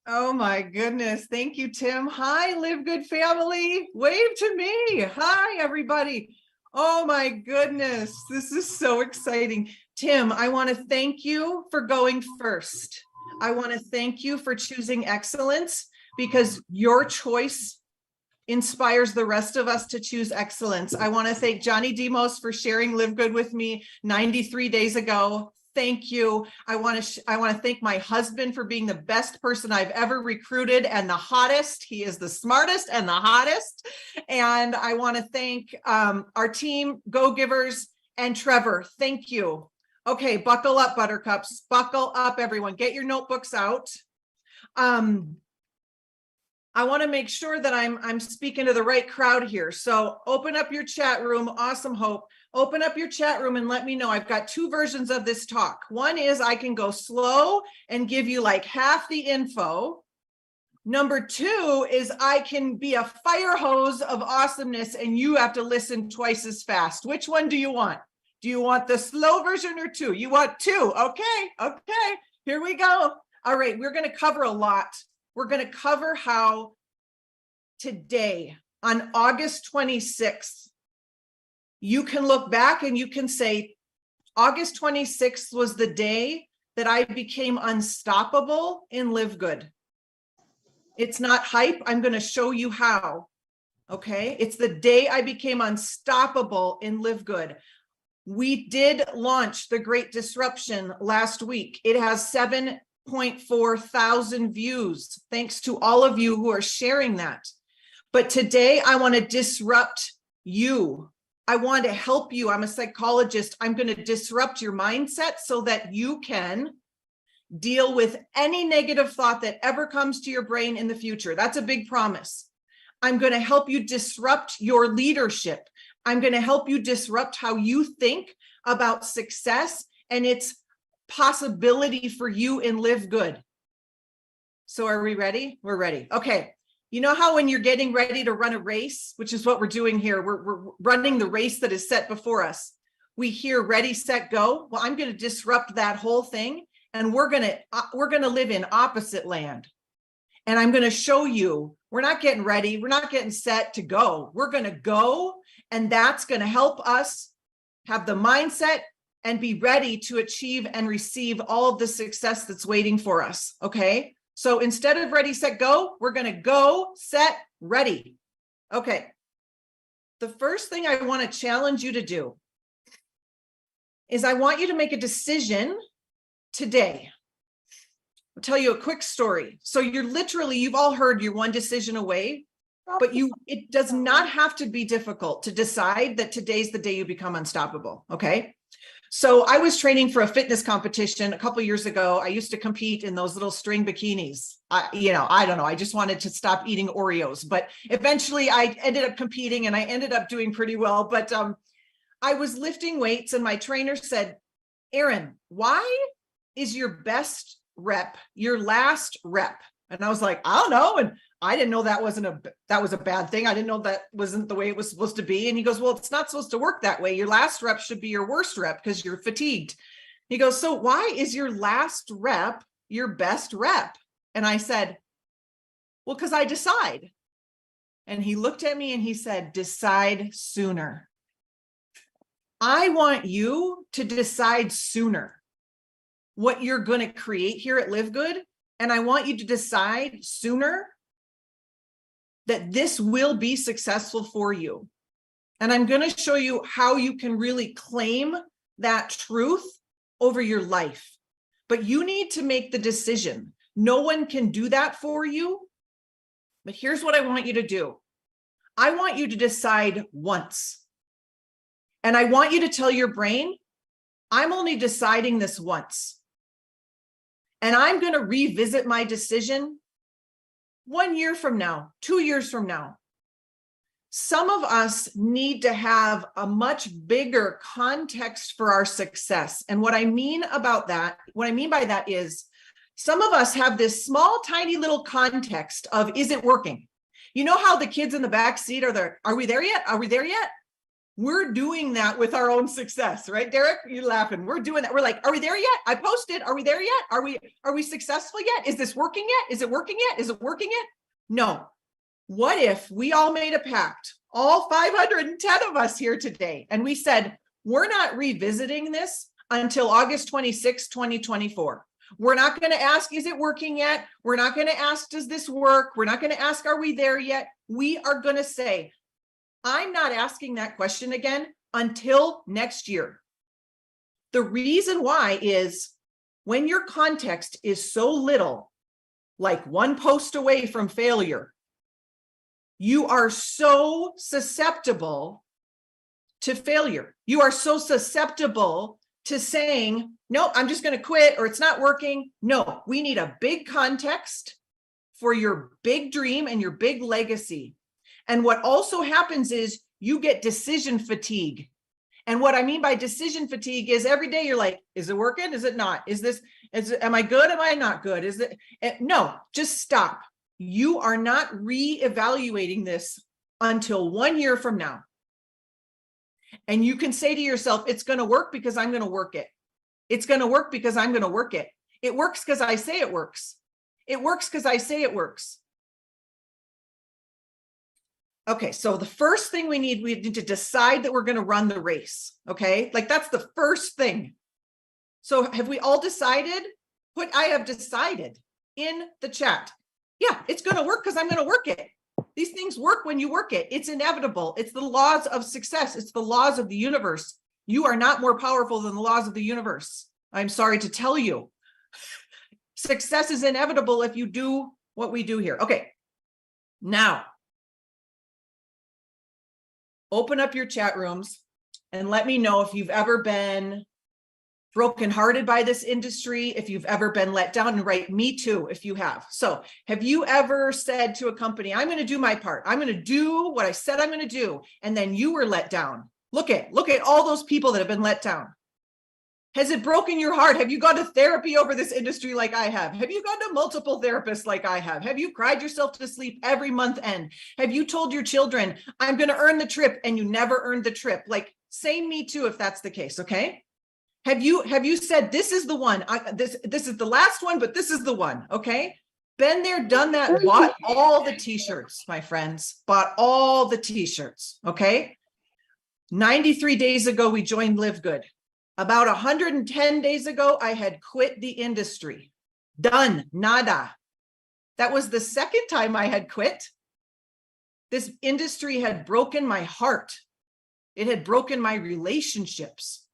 Oh my goodness. Thank you, Tim. Hi, LiveGood family. Wave to me. Hi, everybody. Oh my goodness. This is so exciting. Tim, I want to thank you for going first. I want to thank you for choosing excellence because your choice inspires the rest of us to choose excellence. I want to thank Johnny Demos for sharing LiveGood with me 93 days ago. Thank you. I want to thank my husband for being the best person I've ever recruited and the hottest. He is the smartest and the hottest. And I want to thank our team, Go Givers, and Trevor. Thank you. Okay, buckle up, buttercups. Buckle up, everyone. Get your notebooks out. I want to make sure that I'm speaking to the right crowd here. So open up your chat room. Awesome, Hope. Open up your chat room and let me know. I've got two versions of this talk. One is I can go slow and give you like half the info. Number two is I can be a fire hose of awesomeness and you have to listen twice as fast. Which one do you want? Do you want the slow version or two? You want two? Okay, here we go. All right, we're going to cover a lot. We're going to cover how today, on August 26th, you can look back and you can say, August 26th was the day that I became unstoppable in LiveGood. It's not hype. I'm going to show you how. Okay. It's the day I became unstoppable in LiveGood. We did launch the Great Disruption last week. It has 7.4 thousand views. Thanks to all of you who are sharing that. But today I want to disrupt you. I want to help you. I'm a psychologist. I'm going to disrupt your mindset so that you can deal with any negative thought that ever comes to your brain in the future. That's a big promise. I'm going to help you disrupt your leadership. I'm going to help you disrupt how you think about success and its possibility for you in LiveGood. So are we ready? We're ready. Okay. You know how when you're getting ready to run a race, which is what we're doing here, we're running the race that is set before us. We hear ready, set, go. Well, I'm going to disrupt that whole thing. And we're going to live in opposite land. And I'm going to show you, we're not getting ready. We're not getting set to go. We're going to go. And that's going to help us have the mindset and be ready to achieve and receive all of the success that's waiting for us. Okay. So instead of ready, set, go, we're going to go, set, ready. Okay. The first thing I want to challenge you to do is I want you to make a decision today. I'll tell you a quick story. So you've all heard you're one decision away, but it does not have to be difficult to decide that today's the day you become unstoppable. Okay. So I was training for a fitness competition a couple of years ago. I used to compete in those little string bikinis. I don't know. I just wanted to stop eating Oreos, but eventually I ended up competing and I ended up doing pretty well. But I was lifting weights and my trainer said, Erin, why is your best rep your last rep? And I was like, I don't know. And I didn't know that was a bad thing. I didn't know that wasn't the way it was supposed to be. And he goes, well, it's not supposed to work that way. Your last rep should be your worst rep because you're fatigued. He goes, so why is your last rep your best rep? And I said, well, because I decide. And he looked at me and he said, decide sooner. I want you to decide sooner what you're going to create here at LiveGood. And I want you to decide sooner that this will be successful for you. And I'm going to show you how you can really claim that truth over your life. But you need to make the decision. No one can do that for you. But here's what I want you to do. I want you to decide once. And I want you to tell your brain, I'm only deciding this once. And I'm going to revisit my decision 1 year from now, 2 years from now. Some of us need to have a much bigger context for our success. And what I mean by that is some of us have this small, tiny little context of, is it working? You know how the kids in the back seat are we there yet? Are we there yet? We're doing that with our own success, right, Derek? You're laughing. We're doing that. We're like, are we there yet? I posted. Are we there yet? Are we successful yet? Is this working yet? Is it working yet? Is it working yet? No. What if we all made a pact, all 510 of us here today, and we said, we're not revisiting this until August 26, 2024. We're not going to ask, is it working yet? We're not going to ask, does this work? We're not going to ask, are we there yet? We are going to say, I'm not asking that question again until next year. The reason why is when your context is so little, like one post away from failure, you are so susceptible to failure. You are so susceptible to saying, no, I'm just going to quit, or it's not working. No, we need a big context for your big dream and your big legacy. And what also happens is you get decision fatigue. And what I mean by decision fatigue is every day you're like, is it working? Is it not? Am I good? Am I not good? No, just stop. You are not reevaluating this until 1 year from now. And you can say to yourself, it's going to work because I'm going to work it. It's going to work because I'm going to work it. It works because I say it works. It works because I say it works. Okay, so the first thing we need to decide that we're going to run the race. Okay, like that's the first thing. So have we all decided? I have decided in the chat. Yeah, it's going to work because I'm going to work it. These things work when you work it. It's inevitable. It's the laws of success. It's the laws of the universe. You are not more powerful than the laws of the universe. I'm sorry to tell you. Success is inevitable if you do what we do here. Okay, now open up your chat rooms and let me know if you've ever been brokenhearted by this industry, if you've ever been let down, and write me too if you have. So have you ever said to a company, I'm going to do my part. I'm going to do what I said I'm going to do. And then you were let down. Look at all those people that have been let down. Has it broken your heart? Have you gone to therapy over this industry like I have? Have you gone to multiple therapists like I have? Have you cried yourself to sleep every month end? Have you told your children, I'm going to earn the trip, and you never earned the trip? Like, say me too if that's the case, okay? Have you said, this is the one, this is the last one, but this is the one, okay? Been there, done that, bought all the t-shirts, my friends, bought all the t-shirts, okay? 93 days ago, we joined LiveGood. About 110 days ago, I had quit the industry. Done, nada. That was the second time I had quit. This industry had broken my heart. It had broken my relationships.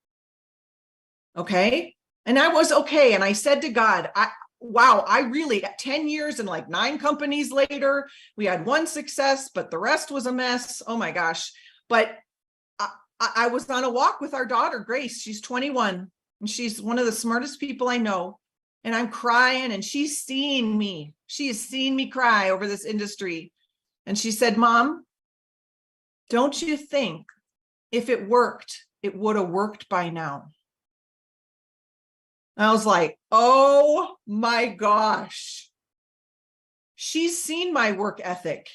Okay. And I was okay. And I said to God, wow, I really, 10 years and like 9 companies later, we had one success, but the rest was a mess. Oh my gosh. But I was on a walk with our daughter, Grace. She's 21 and she's one of the smartest people I know. And I'm crying, and she's seen me. She has seen me cry over this industry. And she said, Mom, don't you think if it worked, it would have worked by now? I was like, oh my gosh. She's seen my work ethic.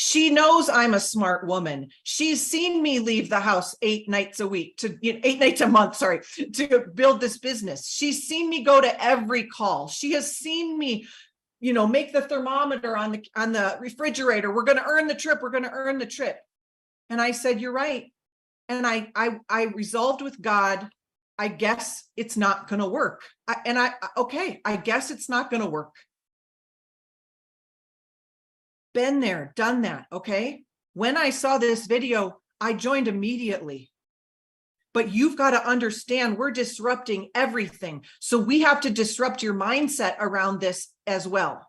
She knows I'm a smart woman. She's seen me leave the house 8 nights a week 8 nights a month, sorry, to build this business. She's seen me go to every call. She has seen me, make the thermometer on the refrigerator. We're going to earn the trip. We're going to earn the trip. And I said, you're right. And I resolved with God, I guess it's not going to work. I guess it's not going to work. Been there, done that. Okay. When I saw this video, I joined immediately. But you've got to understand, we're disrupting everything. So we have to disrupt your mindset around this as well.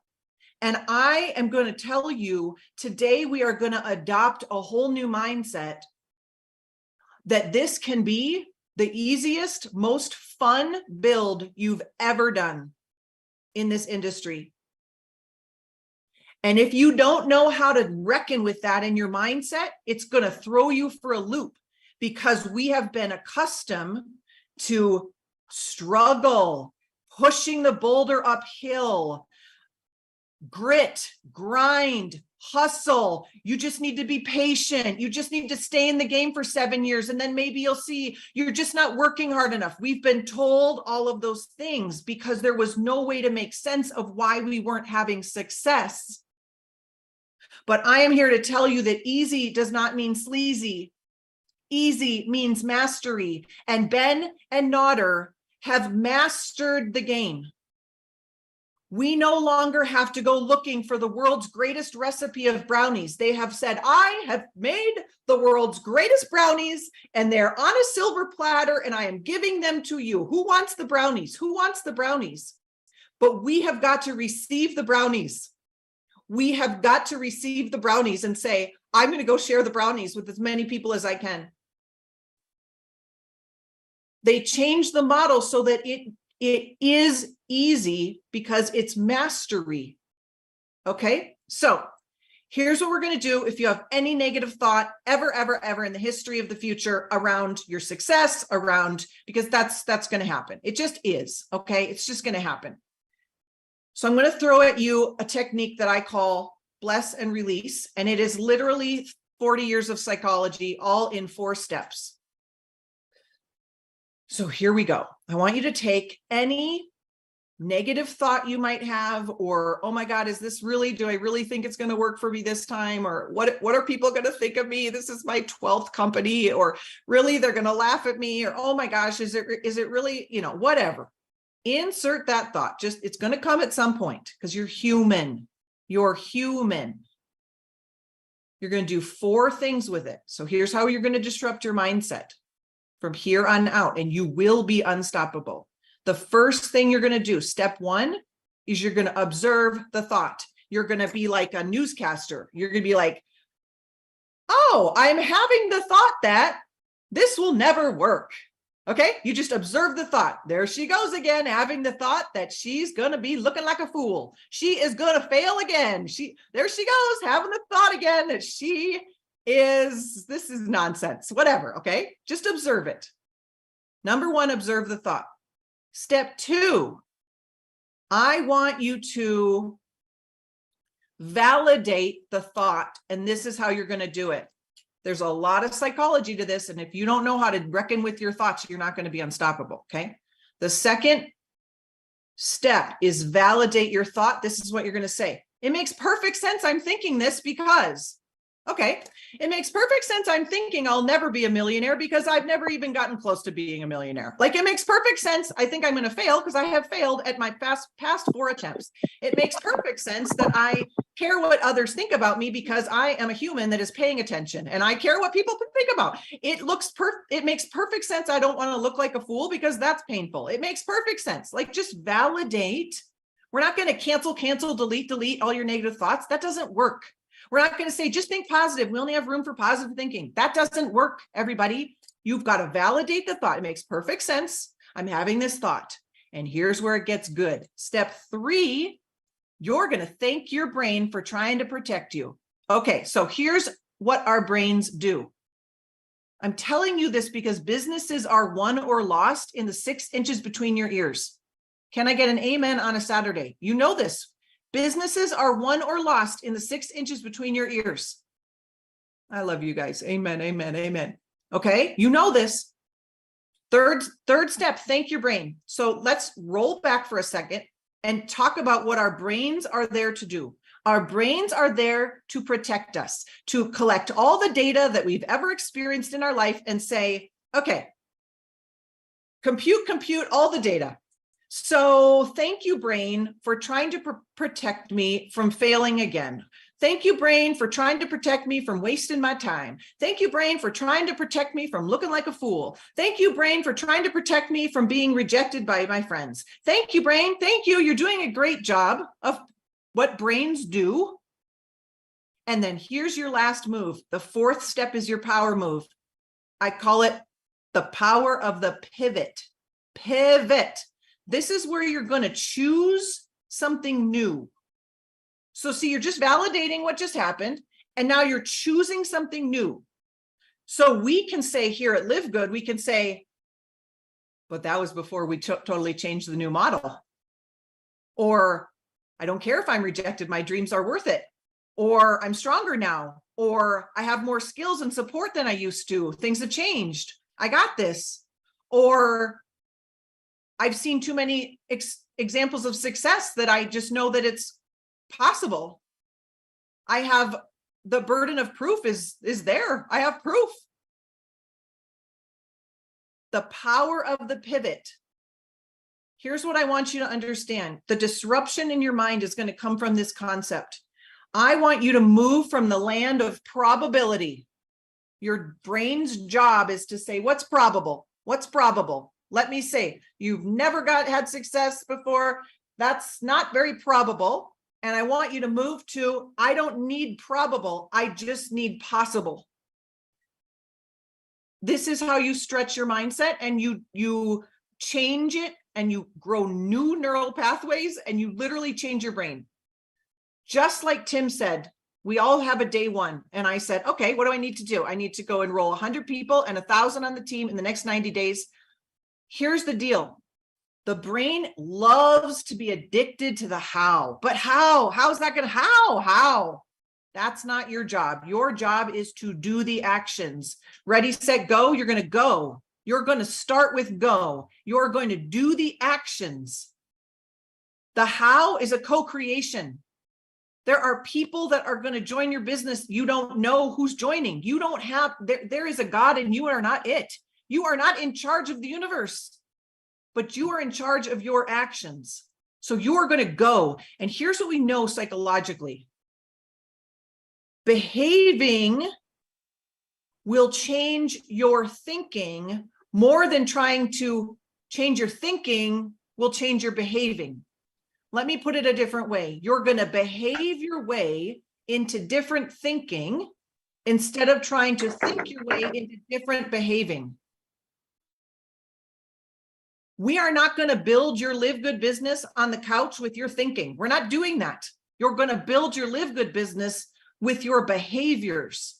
And I am going to tell you today, we are going to adopt a whole new mindset that this can be the easiest, most fun build you've ever done in this industry. And if you don't know how to reckon with that in your mindset, it's going to throw you for a loop, because we have been accustomed to struggle, pushing the boulder uphill, grit, grind, hustle. You just need to be patient. You just need to stay in the game for 7 years. And then maybe you'll see you're just not working hard enough. We've been told all of those things because there was no way to make sense of why we weren't having success. But I am here to tell you that easy does not mean sleazy. Easy means mastery. And Ben and Nodder have mastered the game. We no longer have to go looking for the world's greatest recipe of brownies. They have said, I have made the world's greatest brownies and they're on a silver platter and I am giving them to you. Who wants the brownies? Who wants the brownies? But we have got to receive the brownies. We have got to receive the brownies and say, I'm going to go share the brownies with as many people as I can. They changed the model so that it is easy because it's mastery. Okay, so here's what we're going to do. If you have any negative thought ever in the history of the future around your success, because that's going to happen. It just is. Okay, it's just going to happen. So I'm going to throw at you a technique that I call bless and release, and it is literally 40 years of psychology, all in 4 steps. So here we go. I want you to take any negative thought you might have, or, oh my God, is this really, do I really think it's going to work for me this time? Or what are people going to think of me? This is my 12th company, or really they're going to laugh at me, or, oh my gosh, is it really, whatever. Insert that thought. Just, it's going to come at some point because you're human. You're human. You're going to do 4 things with it. So here's how you're going to disrupt your mindset from here on out, and you will be unstoppable. The first thing you're going to do, step 1, is you're going to observe the thought. You're going to be like a newscaster. You're going to be like, oh, I'm having the thought that this will never work. Okay, you just observe the thought. There she goes again, having the thought that she's going to be looking like a fool. She is going to fail again. There she goes, having the thought again that this is nonsense, whatever. Okay, just observe it. Number 1, observe the thought. Step 2, I want you to validate the thought, and this is how you're going to do it. There's a lot of psychology to this, and if you don't know how to reckon with your thoughts, you're not going to be unstoppable. Okay. The second step is validate your thought. This is what you're going to say. It makes perfect sense. I'm thinking this because, okay, it makes perfect sense. I'm thinking I'll never be a millionaire because I've never even gotten close to being a millionaire. Like, it makes perfect sense. I think I'm going to fail because I have failed at my past 4 attempts. It makes perfect sense that I care what others think about me because I am a human that is paying attention and I care what people think about. It makes perfect sense. I don't want to look like a fool because that's painful. It makes perfect sense. Like, just validate. We're not going to cancel, delete all your negative thoughts. That doesn't work. We're not going to say, just think positive. We only have room for positive thinking. That doesn't work, everybody. You've got to validate the thought. It makes perfect sense. I'm having this thought. And here's where it gets good. Step 3, you're going to thank your brain for trying to protect you. Okay, so here's what our brains do. I'm telling you this because businesses are won or lost in the 6 inches between your ears. Can I get an amen on a Saturday? You know this. Businesses are won or lost in the 6 inches between your ears. I love you guys. Amen, amen, amen. Okay, you know this. Third step, thank your brain. So let's roll back for a second and talk about what our brains are there to do. Our brains are there to protect us, to collect all the data that we've ever experienced in our life and say, okay, compute all the data. So thank you, brain, for trying to protect me from failing again. Thank you, brain, for trying to protect me from wasting my time. Thank you, brain, for trying to protect me from looking like a fool. Thank you, brain, for trying to protect me from being rejected by my friends. Thank you, brain. Thank you. You're doing a great job of what brains do. And then here's your last move. The 4th step is your power move. I call it the power of the pivot. Pivot. This is where you're going to choose something new. So see, you're just validating what just happened, and now you're choosing something new. So we can say here at LiveGood, we can say, but that was before we totally changed the new model. Or, I don't care if I'm rejected. My dreams are worth it. Or I'm stronger now. Or I have more skills and support than I used to. Things have changed. I got this. Or I've seen too many examples of success that I just know that it's possible. I have the burden of proof is there. I have proof. The power of the pivot. Here's what I want you to understand. The disruption in your mind is going to come from this concept. I want you to move from the land of probability. Your brain's job is to say, what's probable? What's probable? Let me say, you've never had success before. That's not very probable. And I want you to move to, I don't need probable. I just need possible. This is how you stretch your mindset, and you change it, and you grow new neural pathways, and you literally change your brain. Just like Tim said, we all have a day one. And I said, okay, what do I need to do? I need to go enroll 100 people and 1,000 on the team in the next 90 days. Here's the deal. The brain loves to be addicted to the how, but how is that going to, how? That's not your job. Your job is to do the actions. Ready, set, go. You're going to go. You're going to start with go. You're going to do the actions. The how is a co-creation. There are people that are going to join your business. You don't know who's joining. You don't have, there is a God and you are not it. You are not in charge of the universe, but you are in charge of your actions. So you are going to go. And here's what we know psychologically. Behaving will change your thinking more than trying to change your thinking will change your behaving. Let me put it a different way. You're going to behave your way into different thinking instead of trying to think your way into different behaving. We are not going to build your LiveGood business on the couch with your thinking. We're not doing that. You're going to build your LiveGood business with your behaviors.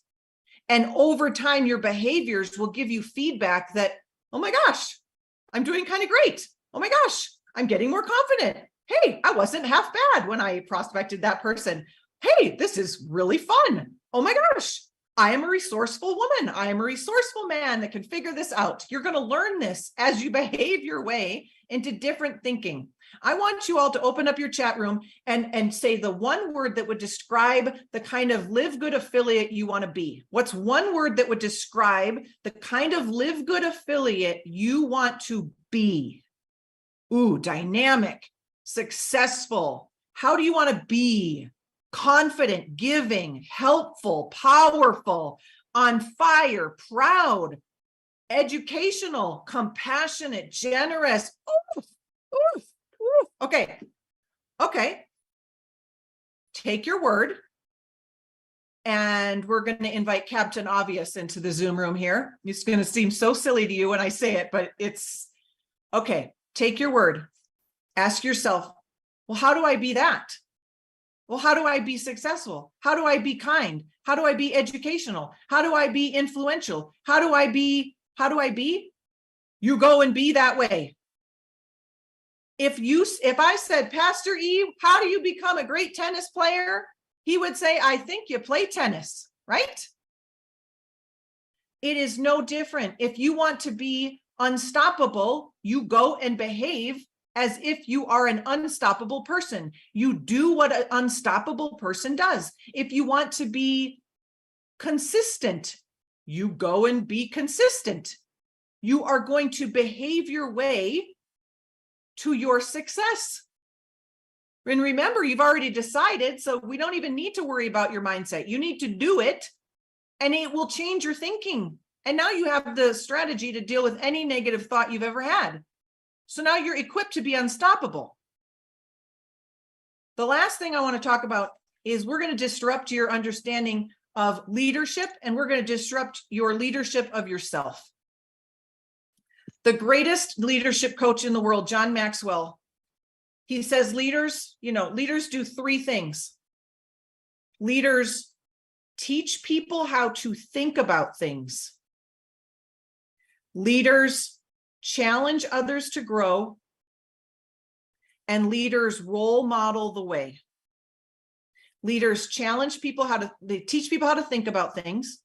And over time, your behaviors will give you feedback that, oh my gosh, I'm doing kind of great. Oh my gosh, I'm getting more confident. Hey, I wasn't half bad when I prospected that person. Hey, this is really fun. Oh my gosh, I am a resourceful woman. I am a resourceful man that can figure this out. You're going to learn this as you behave your way into different thinking. I want you all to open up your chat room and say the one word that would describe the kind of LiveGood affiliate you want to be. What's one word that would describe the kind of LiveGood affiliate you want to be? Ooh, dynamic, successful. How do you want to be? Confident, giving, helpful, powerful, on fire, proud, educational, compassionate, generous. Oof, oof, oof. Okay. Take your word, and we're going to invite Captain Obvious into the Zoom room here. It's going to seem so silly to you when I say it, but it's okay. Take your word. Ask yourself, well, how do I be that? Well, how do I be successful? How do I be kind? How do I be educational? How do I be influential? How do I be? You go and be that way. If I said, Pastor E, how do you become a great tennis player? He would say, I think you play tennis, right? It is no different. If you want to be unstoppable, you go and behave as if you are an unstoppable person. You do what an unstoppable person does. If you want to be consistent, you go and be consistent. You are going to behave your way to your success. And remember, you've already decided, so we don't even need to worry about your mindset. You need to do it, and it will change your thinking. And now you have the strategy to deal with any negative thought you've ever had. So now you're equipped to be unstoppable. The last thing I want to talk about is we're going to disrupt your understanding of leadership, and we're going to disrupt your leadership of yourself. The greatest leadership coach in the world, John Maxwell, he says leaders do three things. Leaders teach people how to think about things. Leaders challenge others to grow, and leaders role model the way. Leaders challenge people they teach people how to think about things.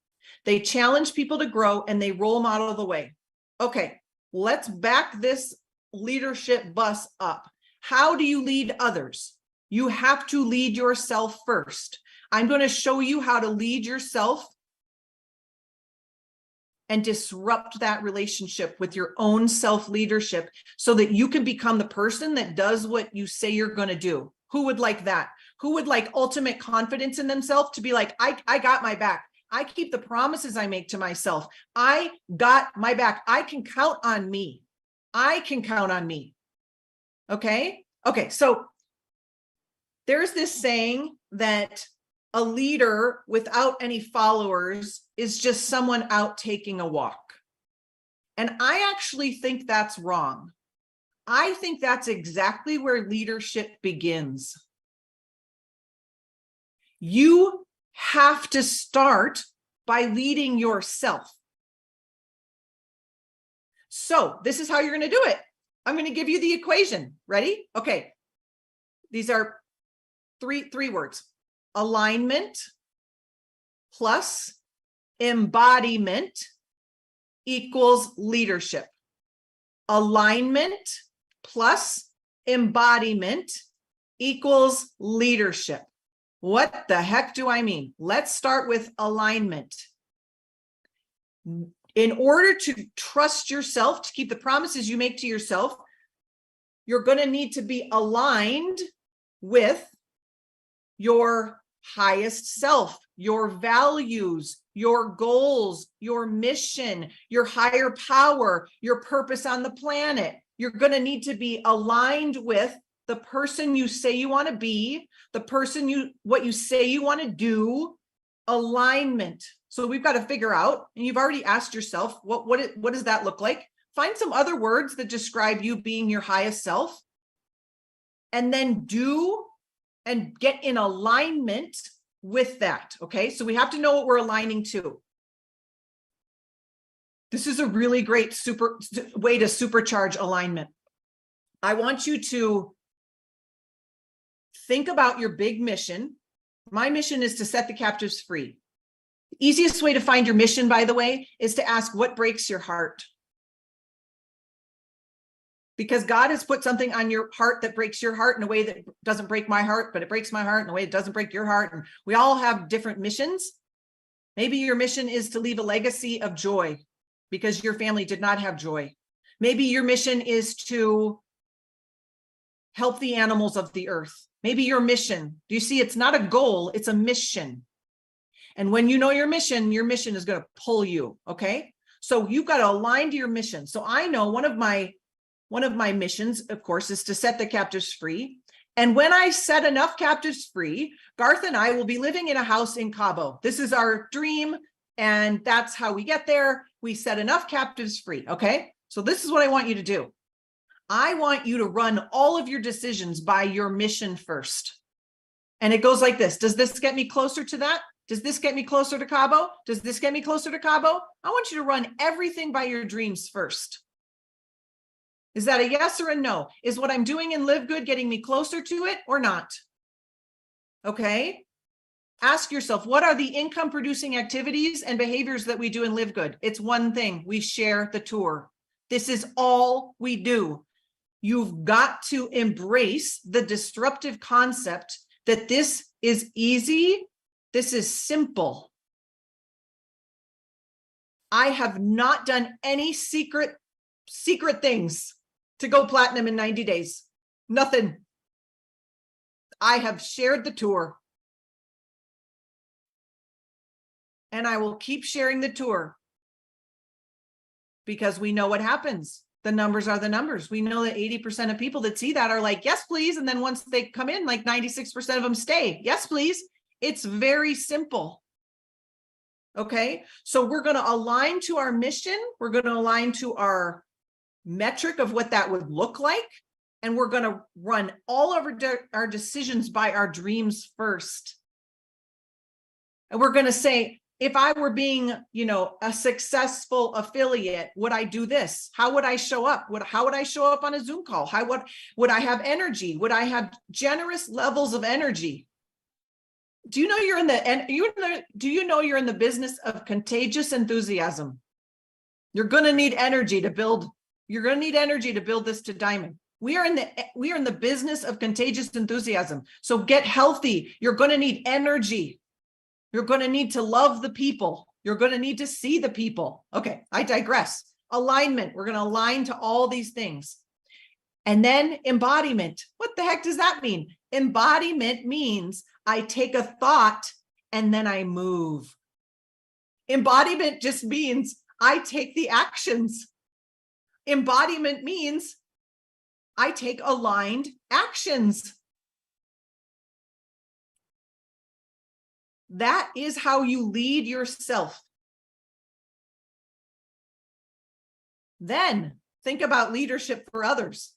They challenge people to grow, and they role model the way. Okay, let's back this leadership bus up. How do you lead others? You have to lead yourself first. I'm going to show you how to lead yourself and disrupt that relationship with your own self-leadership so that you can become the person that does what you say you're going to do. Who would like that? Who would like ultimate confidence in themselves to be like, I got my back. I keep the promises I make to myself. I got my back. I can count on me. I can count on me. Okay? Okay, so there's this saying that a leader without any followers is just someone out taking a walk. And I actually think that's wrong. I think that's exactly where leadership begins. You have to start by leading yourself. So this is how you're going to do it. I'm going to give you the equation. Ready? Okay. These are three words. Alignment plus embodiment equals leadership. Alignment plus embodiment equals leadership. What the heck do I mean? Let's start with alignment. In order to trust yourself, to keep the promises you make to yourself, you're going to need to be aligned with your highest self, your values, your goals, your mission, your higher power, your purpose on the planet. You're going to need to be aligned with the person you say you want to be, the person what you say you want to do. Alignment. So we've got to figure out, and you've already asked yourself, what does that look like? Find some other words that describe you being your highest self, and then do and get in alignment with that. Okay, so we have to know what we're aligning to. This is a really great way to supercharge alignment. I want you to think about your big mission. My mission is to set the captives free. The easiest way to find your mission, by the way, is to ask what breaks your heart. Because God has put something on your heart that breaks your heart in a way that doesn't break my heart, but it breaks my heart in a way that doesn't break your heart. And we all have different missions. Maybe your mission is to leave a legacy of joy because your family did not have joy. Maybe your mission is to help the animals of the earth. Maybe your mission, do you see, it's not a goal, it's a mission. And when you know your mission is going to pull you, okay? So you've got to align to your mission. So I know one of my missions, of course, is to set the captives free. And when I set enough captives free, Garth and I will be living in a house in Cabo. This is our dream, and that's how we get there. We set enough captives free, okay? So this is what I want you to do. I want you to run all of your decisions by your mission first. And it goes like this. Does this get me closer to that? Does this get me closer to Cabo? Does this get me closer to Cabo? I want you to run everything by your dreams first. Is that a yes or a no? Is what I'm doing in LiveGood getting me closer to it or not? Okay. Ask yourself, what are the income producing activities and behaviors that we do in LiveGood? It's one thing. We share the tour. This is all we do. You've got to embrace the disruptive concept that this is easy. This is simple. I have not done any secret things to go platinum in 90 days. Nothing. I have shared the tour. And I will keep sharing the tour because we know what happens. The numbers are the numbers. We know that 80% of people that see that are like, yes, please. And then once they come in, like 96% of them stay. Yes, please. It's very simple. Okay. So we're going to align to our mission. We're going to align to our metric of what that would look like. And we're going to run all of our decisions by our dreams first. And we're going to say, if I were being, a successful affiliate, would I do this? How would I show up? How would I show up on a Zoom call? How would I have energy? Would I have generous levels of energy? Do you know you're in the business of contagious enthusiasm? You're going to need energy to build. You're going to need energy to build this to diamond. We are in the business of contagious enthusiasm. So get healthy. You're going to need energy. You're going to need to love the people. You're going to need to see the people. Okay, I digress. Alignment. We're going to align to all these things. And then embodiment. What the heck does that mean? Embodiment means I take a thought and then I move. Embodiment just means I take the actions. Embodiment means I take aligned actions. That is how you lead yourself. Then think about leadership for others.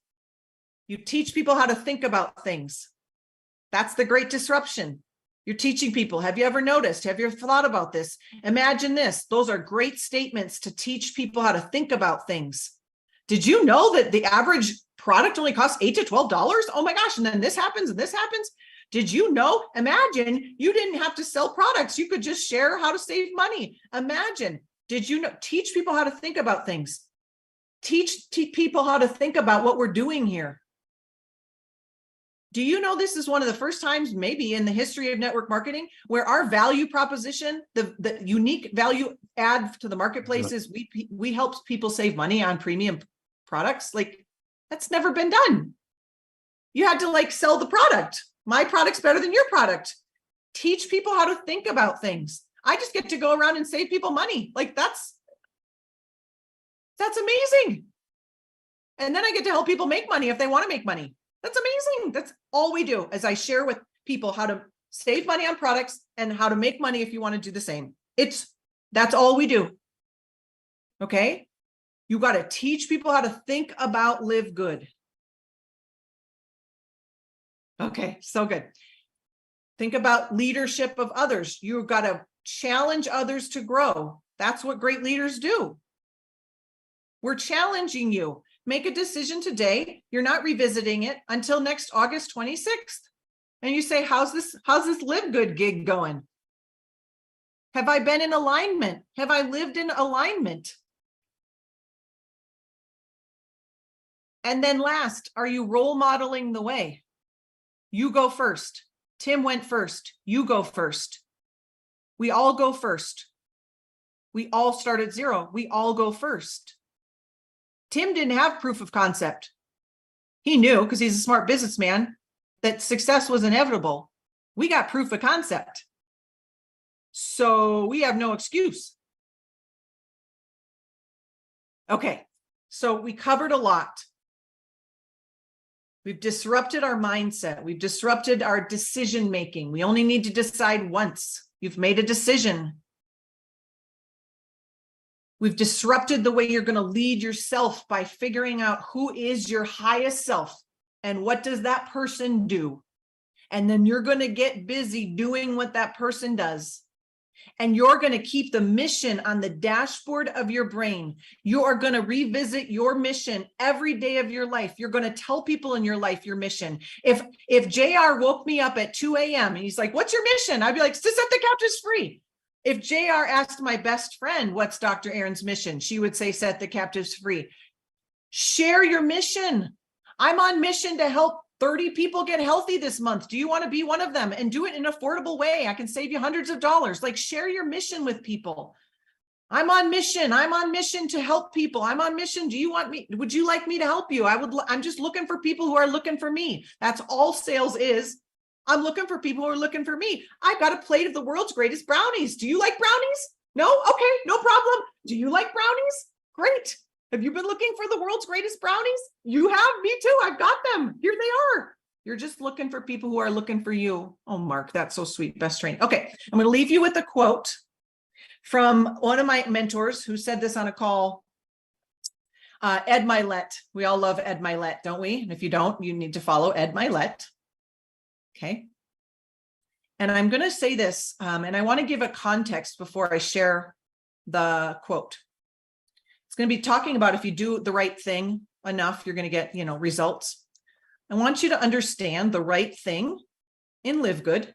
You teach people how to think about things. That's the great disruption. You're teaching people. Have you ever noticed? Have you ever thought about this? Imagine this. Those are great statements to teach people how to think about things. Did you know that the average product only costs $8 to $12? Oh my gosh. And then this happens and this happens. Did you know? Imagine you didn't have to sell products. You could just share how to save money. Imagine. Did you know? Teach people how to think about things. Teach people how to think about what we're doing here. Do you know this is one of the first times maybe in the history of network marketing where our value proposition, the unique value add to the marketplace is we help people save money on premium products? Like, that's never been done. You had to sell the product. My product's better than your product. Teach people how to think about things. I just get to go around and save people money. That's amazing. And then I get to help people make money if they want to make money. That's amazing. That's all we do, as I share with people how to save money on products and how to make money if you want to do the same. That's all we do. Okay? You got to teach people how to think about LiveGood. Okay, so good. Think about leadership of others. You've got to challenge others to grow. That's what great leaders do. We're challenging you. Make a decision today. You're not revisiting it until next August 26th. And you say, how's this LiveGood gig going? Have I been in alignment? Have I lived in alignment? And then last, are you role modeling the way? You go first. Tim went first. You go first. We all go first. We all start at zero. We all go first. Tim didn't have proof of concept. He knew, because he's a smart businessman, that success was inevitable. We got proof of concept. So we have no excuse. Okay, so we covered a lot. We've disrupted our mindset. We've disrupted our decision making. We only need to decide once. You've made a decision. We've disrupted the way you're going to lead yourself by figuring out who is your highest self and what does that person do. And then you're going to get busy doing what that person does. And you're going to keep the mission on the dashboard of your brain. You are going to revisit your mission every day of your life. You're going to tell people in your life your mission. If JR woke me up at 2 a.m. and he's like, what's your mission? I'd be like, to set the captives free. If JR asked my best friend, what's Dr. Aaron's mission? She would say, set the captives free. Share your mission. I'm on mission to help 30 people get healthy this month. Do you want to be one of them? And do it in an affordable way. I can save you hundreds of dollars. Share your mission with people. I'm on mission. I'm on mission to help people. I'm on mission. Do you want me? Would you like me to help you? I'm just looking for people who are looking for me. That's all sales is. I'm looking for people who are looking for me. I've got a plate of the world's greatest brownies. Do you like brownies? No? Okay, no problem. Do you like brownies? Great. Have you been looking for the world's greatest brownies? You have? Me too. I've got them. Here they are. You're just looking for people who are looking for you. Oh, Mark, that's so sweet. Best train. Okay, I'm going to leave you with a quote from one of my mentors who said this on a call, Ed Milet. We all love Ed Milet, don't we? And if you don't, you need to follow Ed Milet. Okay. And I'm going to say this, and I want to give a context before I share the quote. It's going to be talking about if you do the right thing enough, you're going to get, results. I want you to understand the right thing in LiveGood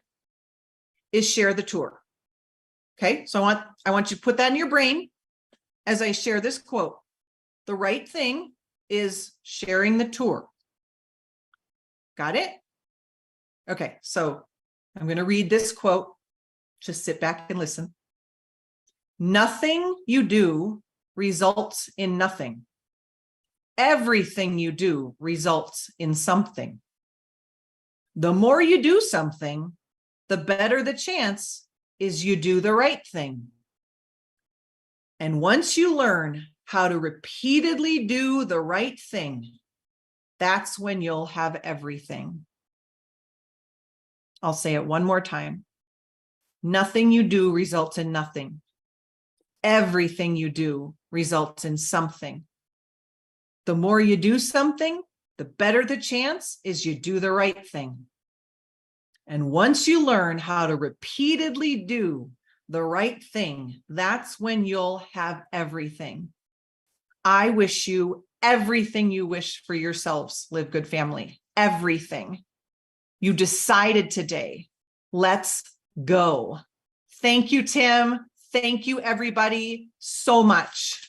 is share the tour. Okay, so I want you to put that in your brain as I share this quote. The right thing is sharing the tour. Got it? Okay, so I'm going to read this quote. Just sit back and listen. Nothing you do results in nothing. Everything you do results in something. The more you do something, the better the chance is you do the right thing. And once you learn how to repeatedly do the right thing, that's when you'll have everything. I'll say it one more time. Nothing you do results in nothing. Everything you do results in something. The more you do something, the better the chance is you do the right thing. And once you learn how to repeatedly do the right thing, that's when you'll have everything. I wish you everything you wish for yourselves, LiveGood family, everything. You decided today. Let's go. Thank you, Tim. Thank you, everybody, so much.